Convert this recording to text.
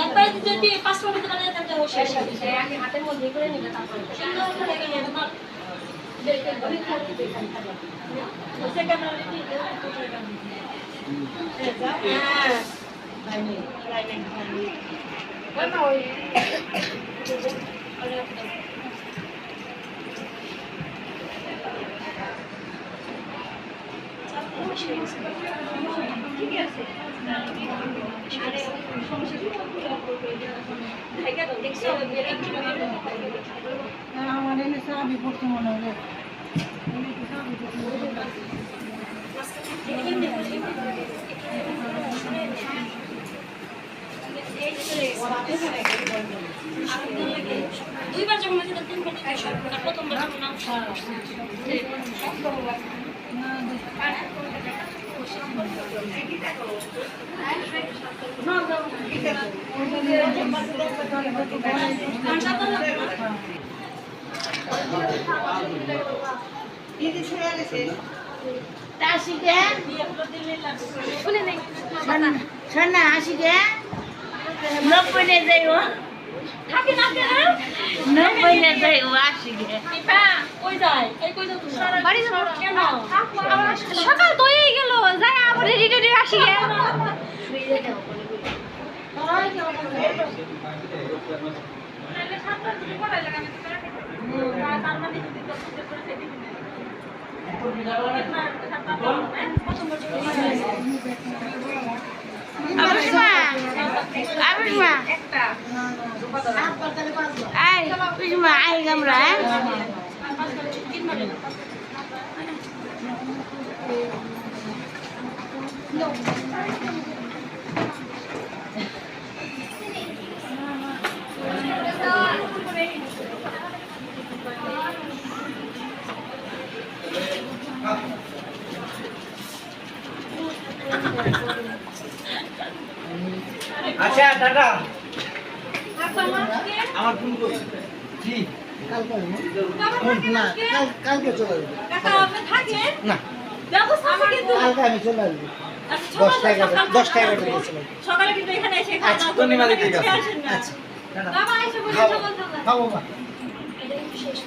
একবার যদি 5 মিনিট বানায় তাহলে ও শেষ হবে আগে হাতের মধ্যে করে নিবে তারপরে সুন্দর করে তোমার দেখতে বলি খালি দেখাই থাকে ওসে ক্যামেরা রেডি তো হ্যাঁ লাইনে খালি ওই না ওই ঠিক আছে আমার এনে চাবি পড়তে মনে হবে দুইবার যখন তিনবার প্রথমবার নাম সকাল তো হয়ে গেল যাই আবার রেডি রেডি আসি গে আচ্ছা টাটা আমার ফোন করি জি কালকে চলে আসবো না কালকে আমি চলে আসবো 10টা 11টা সকালে কিন্তু এখানে এসে আচ্ছা ধন্যবাদ ঠিক আছে আচ্ছা বাবা এসে বসে বলতে খাবো মা এটা একটু শেষ